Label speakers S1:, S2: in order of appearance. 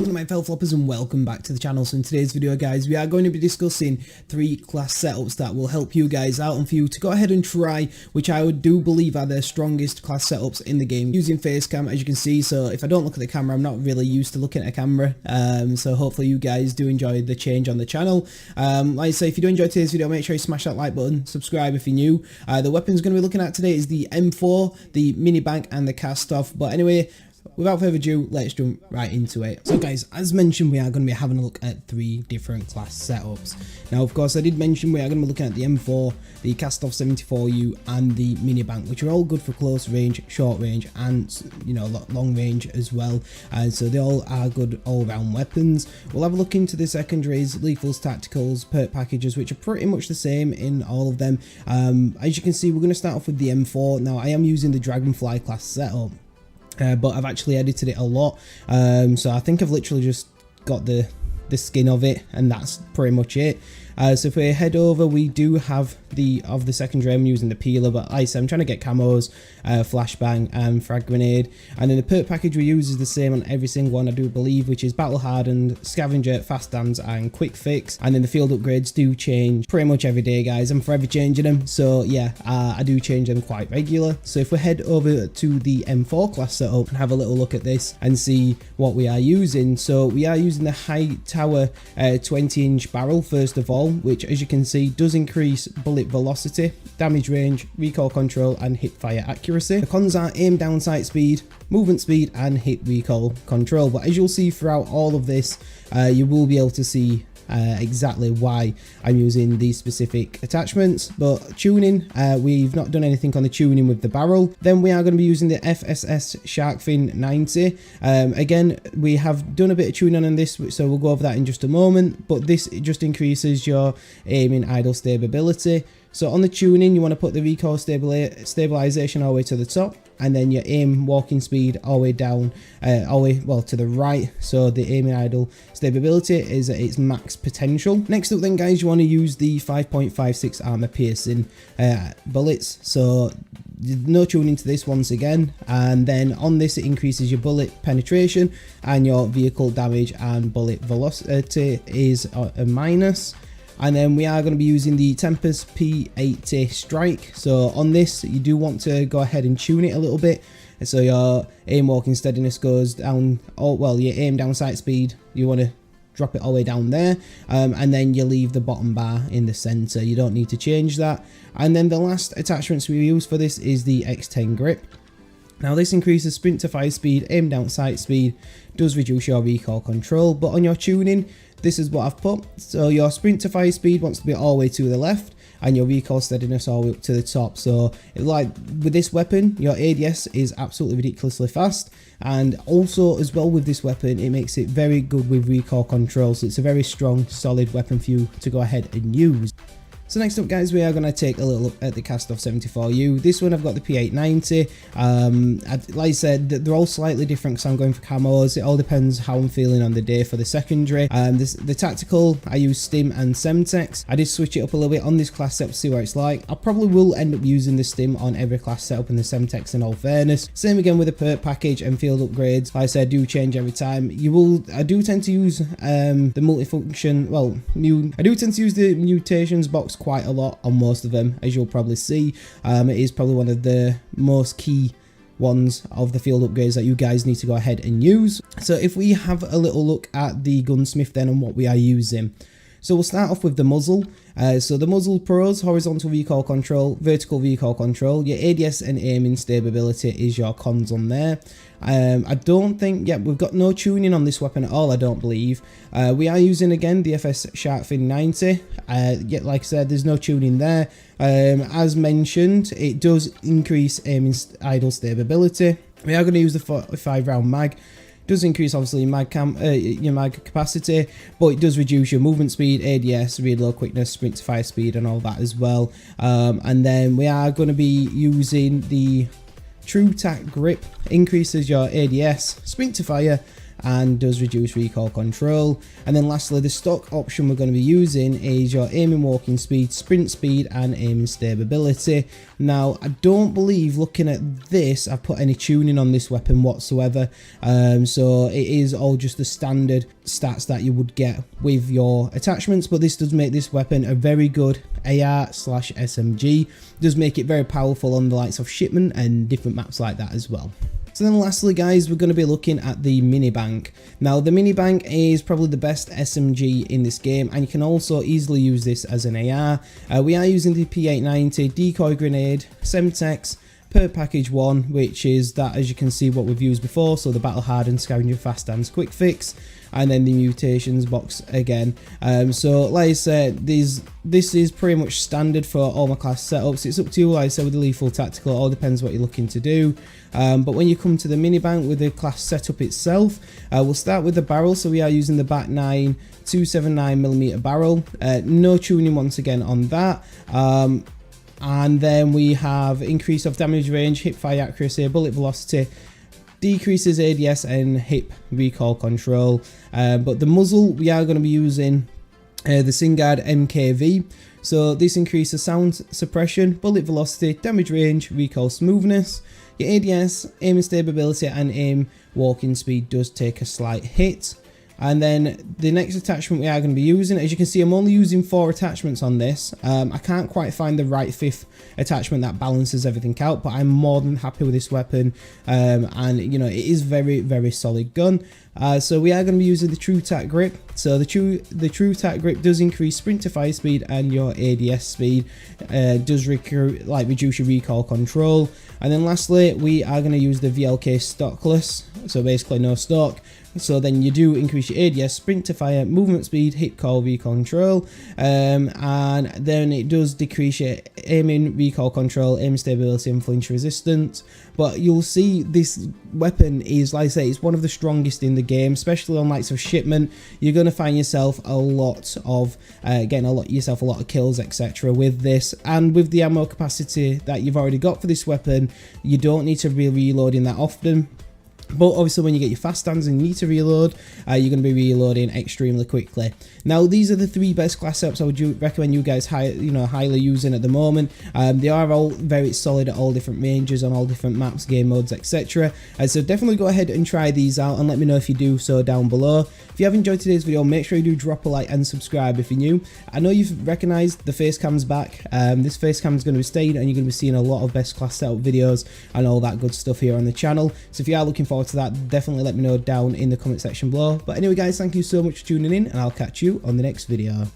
S1: Welcome to my fellow floppers and welcome back to the channel. So in today's video guys, we are going to be discussing 3 class setups that will help you guys out and for you to go ahead and try, which I do believe are the strongest class setups in the game using face cam, as you can see. So if I don't look at the camera, I'm not really used to looking at a camera, so hopefully you guys do enjoy the change on the channel. Like I say, if you do enjoy today's video, make sure you smash that like button, subscribe if you're new. The weapons we're going to be looking at today is the M4, the mini bank and the cast off. But anyway, without further ado, let's jump right into it. So guys, as mentioned, we are going to be having a look at 3 different class setups. Now of course I did mention we are going to be looking at the M4, the cast off 74U and the mini bank, which are all good for close range, short range and, you know, long range as well. And so they all are good all round weapons. We'll have a look into the secondaries, lethals, tacticals, perk packages, which are pretty much the same in all of them. As you can see, we're going to start off with the M4. Now I am using the Dragonfly class setup. But I've actually edited it a lot, so I think I've literally just got the skin of it, and that's pretty much it. So if we head over, we do have the secondary. I'm using the peeler, but like I said, I'm trying to get camos, flashbang and frag grenade. And then the perk package we use is the same on every single one, I do believe, which is battle hardened, scavenger, fast dance and quick fix. And then the field upgrades do change pretty much every day guys. I'm forever changing them, so yeah, I do change them quite regular. So if we head over to the M4 class setup and have a little look at this and see what we are using. So we are using the high tower 20-inch barrel first of all, which as you can see does increase bullet velocity, damage range, recoil control and hip fire accuracy. The cons are aim down sight speed, movement speed and hit recoil control. But as you'll see throughout all of this, you will be able to see exactly why I'm using these specific attachments. But tuning, we've not done anything on the tuning with the barrel. Then we are going to be using the FSS Shark Fin 90. Again, we have done a bit of tuning on this, so we'll go over that in just a moment. But this just increases your aiming idle stability. So on the tuning, you want to put the recoil stabilization all the way to the top, and then your aim walking speed all the way down, all the way, well, to the right. So the aiming idle stability is at its max potential. Next up then guys, you want to use the 5.56 armor piercing bullets. So no tuning to this once again, and then on this it increases your bullet penetration and your vehicle damage, and bullet velocity is a minus. And then we are going to be using the Tempest P80 Strike. So on this, you do want to go ahead and tune it a little bit. So your aim walking steadiness goes down, well, your aim down sight speed, you want to drop it all the way down there. And then you leave the bottom bar in the center. You don't need to change that. And then the last attachments we use for this is the X10 grip. Now this increases sprint to fire speed, aim down sight speed, does reduce your recoil control, but on your tuning, this is what I've put. So your sprint to fire speed wants to be all the way to the left, and your recoil steadiness all the way up to the top. So like with this weapon, your ADS is absolutely ridiculously fast, and also as well with this weapon, it makes it very good with recoil control. So it's a very strong, solid weapon for you to go ahead and use. So next up guys, we are going to take a little look at the cast off 74U. This one I've got the P890. Like I said, they're all slightly different because I'm going for camos. It all depends how I'm feeling on the day for the secondary. The tactical, I use Stim and Semtex. I did switch it up a little bit on this class setup to see what it's like. I probably will end up using the Stim on every class setup and the Semtex in all fairness. Same again with the perk package and field upgrades. Like I said, do change every time. I do tend to use the multifunction, well, I do tend to use the mutations box quite a lot on most of them, as you'll probably see. It is probably one of the most key ones of the field upgrades that you guys need to go ahead and use. So if we have a little look at the gunsmith then and what we are using. So we'll start off with the muzzle. So the muzzle pros, horizontal recoil control, vertical recoil control, your ADS and aiming stability is your cons on there. I don't think, yeah, we've got no tuning on this weapon at all, I don't believe. We are using again the FS Shark Fin 90. Yet like I said, there's no tuning there. As mentioned, it does increase aiming idle stability. We are going to use the 45 round mag. Does increase obviously your mag capacity, but it does reduce your movement speed, ADS, reload quickness, sprint to fire speed and all that as well. And then we are going to be using the True Tac grip, increases your ADS, sprint to fire, and does reduce recoil control. And then lastly, the stock option we're going to be using is your aiming walking speed, sprint speed and aiming stability. Now I don't believe, looking at this, I've put any tuning on this weapon whatsoever, so it is all just the standard stats that you would get with your attachments, but this does make this weapon a very good AR/SMG. Does make it very powerful on the likes of shipment and different maps like that as well. So then lastly guys, we're going to be looking at the mini bank. Now the mini bank is probably the best SMG in this game, and you can also easily use this as an AR. We are using the P890 decoy grenade, Semtex, perk package 1, which is that, as you can see, what we've used before, so the battle hardened scavenger fast hands quick fix, and then the mutations box again. So like I said, this is pretty much standard for all my class setups. It's up to you, like I said, with the lethal tactical, it all depends what you're looking to do. But when you come to the mini bank with the class setup itself, we'll start with the barrel. So we are using the back 9 279mm barrel, no tuning once again on that. And then we have increase of damage range, hip fire accuracy, bullet velocity, decreases ADS and hip recoil control. But the muzzle, we are going to be using the Singard MKV. So this increases sound suppression, bullet velocity, damage range, recoil smoothness. Your ADS, aim stability and aim walking speed does take a slight hit. And then the next attachment we are going to be using, as you can see, I'm only using 4 attachments on this. I can't quite find the right 5th attachment that balances everything out, but I'm more than happy with this weapon. And you know, it is very solid gun. So we are going to be using the True Tac Grip. So the True Tac Grip does increase sprint to fire speed and your ADS speed, does reduce your recoil control. And then lastly, we are going to use the VLK stockless, so basically no stock. So then you do increase your ADS, sprint to fire, movement speed, hit call, recoil control, and then it does decrease your aiming, recoil control, aim stability and flinch resistance. But you'll see this weapon is, like I say, it's one of the strongest in the game, especially on likes of shipment. You're going to find yourself a lot of getting a lot of kills, etc. with this, and with the ammo capacity that you've already got for this weapon, you don't need to be reloading that often. But obviously when you get your fast hands and you need to reload, you're going to be reloading extremely quickly. Now these are the 3 best class setups I would recommend you guys highly using at the moment. They are all very solid at all different ranges, on all different maps, game modes, etc. So definitely go ahead and try these out and let me know if you do so down below. If you have enjoyed today's video, make sure you do drop a like and subscribe if you're new. I know you've recognised the face cam's back. This face cam is going to be staying, and you're going to be seeing a lot of best class setup videos and all that good stuff here on the channel. So if you are looking forward to that, definitely let me know down in the comment section below. But anyway guys, thank you so much for tuning in, and I'll catch you on the next video.